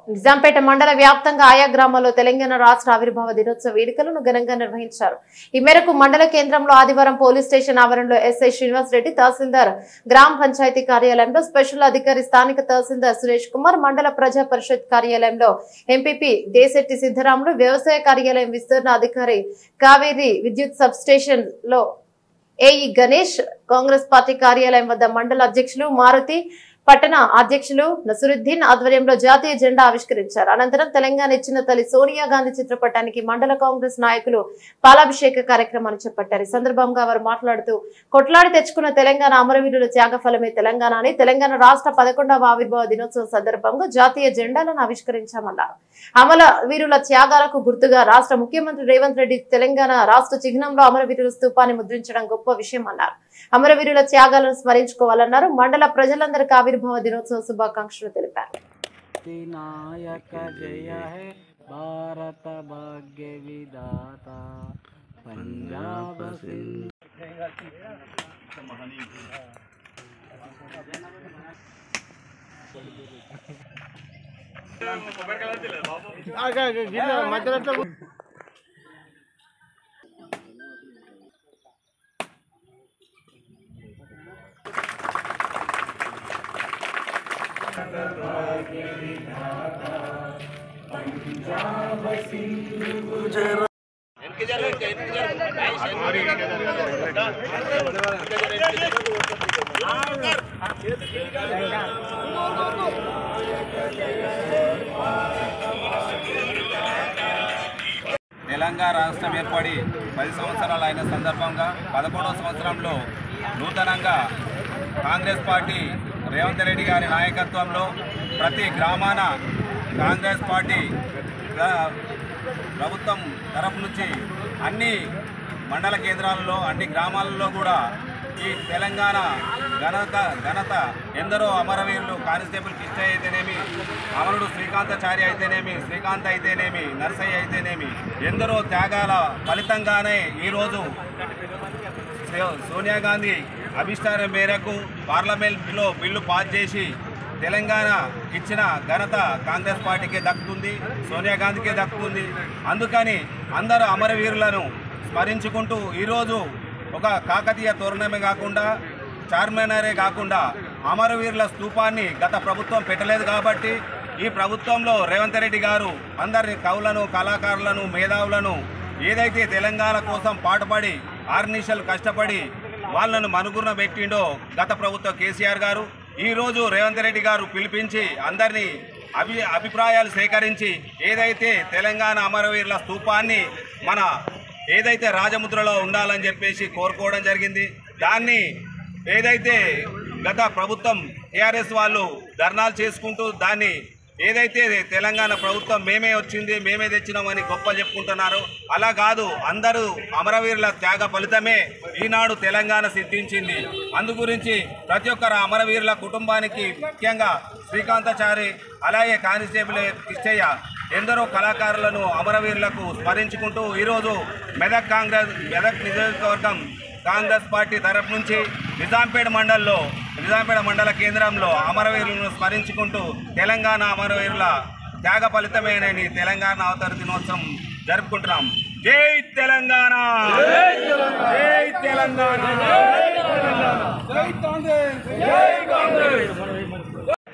నిజాంపేట మండల వ్యాప్తంగా ఆయా గ్రామాల్లో తెలంగాణ రాష్ట్ర ఆవిర్భావ దినోత్సవ వేడుకలను ఘనంగా నిర్వహించారు. ఈ మేరకు మండల కేంద్రంలో ఆదివారం పోలీస్ స్టేషన్ ఆవరణలో ఎస్ఐ శ్రీనివాస్ రెడ్డి, తహసీల్దార్, గ్రామ పంచాయతీ కార్యాలయంలో స్పెషల్ అధికారి స్థానిక తహసీల్దార్ సురేష్ కుమార్, మండల ప్రజా పరిషత్ కార్యాలయంలో ఎంపీపీ దేశెట్టి సిద్ధరాములు, వ్యవసాయ కార్యాలయం విస్తరణ అధికారి కావేరి, విద్యుత్ సబ్ స్టేషన్ లో ఏఈ గణేష్, కాంగ్రెస్ పార్టీ కార్యాలయం వద్ద మండల అధ్యక్షులు మారుతి, పట్టణ అధ్యక్షులు నసురుద్దీన్ ఆధ్వర్యంలో జాతీయ జెండా ఆవిష్కరించారు. అనంతరం తెలంగాణ ఇచ్చిన తల్లి సోనియా గాంధీ చిత్రపటానికి మండల కాంగ్రెస్ నాయకులు పాలాభిషేక కార్యక్రమాన్ని చేపట్టారు. ఈ సందర్భంగా వారు మాట్లాడుతూ కొట్లాడి తెచ్చుకున్న తెలంగాణ అమరవీరుల త్యాగ ఫలమే తెలంగాణ అని, తెలంగాణ రాష్ట్ర 11వ ఆవిర్భావ దినోత్సవం సందర్భంగా జాతీయ జెండాలను ఆవిష్కరించామన్నారు. అమరవీరుల త్యాగాలకు గుర్తుగా రాష్ట్ర ముఖ్యమంత్రి రేవంత్ రెడ్డి తెలంగాణ రాష్ట్ర చిహ్నంలో అమరవీరుల స్తూపాన్ని ముద్రించడం గొప్ప విషయం అన్నారు. అమరవీరుల త్యాగాలను స్మరించుకోవాలన్నారు. మండల ప్రజలందరికీ ఆవిర్భావ దినోత్సవ శుభాకాంక్షలు తెలిపారు. తెలంగాణ రాష్ట్రం ఏర్పడి 10 సంవత్సరాలు అయిన సందర్భంగా 11వ సంవత్సరంలో నూతనంగా కాంగ్రెస్ పార్టీ రేవంత్ రెడ్డి గారి నాయకత్వంలో ప్రతి గ్రామాన కాంగ్రెస్ పార్టీ ప్రభుత్వం తరఫు నుంచి అన్ని మండల కేంద్రాలలో, అన్ని గ్రామాలలో కూడా ఈ తెలంగాణ ఘనత ఎందరో అమరవీరులు, కానిస్టేబుల్ కిష్టయ్య అయితేనేమి, అమరుడు శ్రీకాంతాచారి అయితేనేమి, శ్రీకాంత్ అయితేనేమి, నర్సయ్య అయితేనేమి, ఎందరో త్యాగాల ఫలితంగానే ఈరోజు సోనియా గాంధీ అభిష్టానం మేరకు పార్లమెంట్లో బిల్లు పాస్ చేసి తెలంగాణ ఇచ్చిన ఘనత కాంగ్రెస్ పార్టీకే దక్కుతుంది, సోనియా గాంధీకే దక్కుతుంది. అందుకని అందరూ అమరవీరులను స్మరించుకుంటూ ఈరోజు ఒక కాకతీయ తోరణమే కాకుండా, చార్మినారే కాకుండా అమరవీరుల స్తూపాన్ని గత ప్రభుత్వం పెట్టలేదు కాబట్టి ఈ ప్రభుత్వంలో రేవంత్ రెడ్డి గారు అందరి కవులను, కళాకారులను, మేధావులను ఏదైతే తెలంగాణ కోసం పాటుపడి ఆర్నిషలు కష్టపడి వాళ్ళను మనుగురున పెట్టిండో గత ప్రభుత్వం కేసీఆర్ గారు, ఈరోజు రేవంత్ రెడ్డి గారు పిలిపించి అందరినీ అభిప్రాయాలు సేకరించి ఏదైతే తెలంగాణ అమరవీరుల స్తూపాన్ని మన ఏదైతే రాజముద్రలో ఉండాలని చెప్పేసి కోరుకోవడం జరిగింది. దాన్ని ఏదైతే గత ప్రభుత్వం టీఆర్ఎస్ వాళ్ళు ధర్నాలు చేసుకుంటూ దాన్ని ఏదైతే తెలంగాణ ప్రభుత్వం మేమే వచ్చింది, మేమే తెచ్చినామని గొప్పలు చెప్పుకుంటున్నారు, అలా కాదు, అందరూ అమరవీరుల త్యాగ ఫలితమే ఈనాడు తెలంగాణ సిద్ధించింది. అందుగురించి ప్రతి ఒక్కరు అమరవీరుల కుటుంబానికి, ముఖ్యంగా శ్రీకాంతాచారి, అలాగే కానిస్టేబుల్ కిష్టయ్య, ఎందరో కళాకారులను, అమరవీరులకు స్మరించుకుంటూ ఈరోజు మెదక్ నియోజకవర్గం కాంగ్రెస్ పార్టీ తరఫు నుంచి నిజాంపేట మండల కేంద్రంలో అమరవీరులను స్మరించుకుంటూ తెలంగాణ అమరవీరుల త్యాగ ఫలితమేనని తెలంగాణ అవతరణ దినోత్సవం జరుపుకుంటున్నాం. జై తెలంగాణ, జై తెలంగాణ, జై కాంగ్రెస్, జై కాంగ్రెస్. జై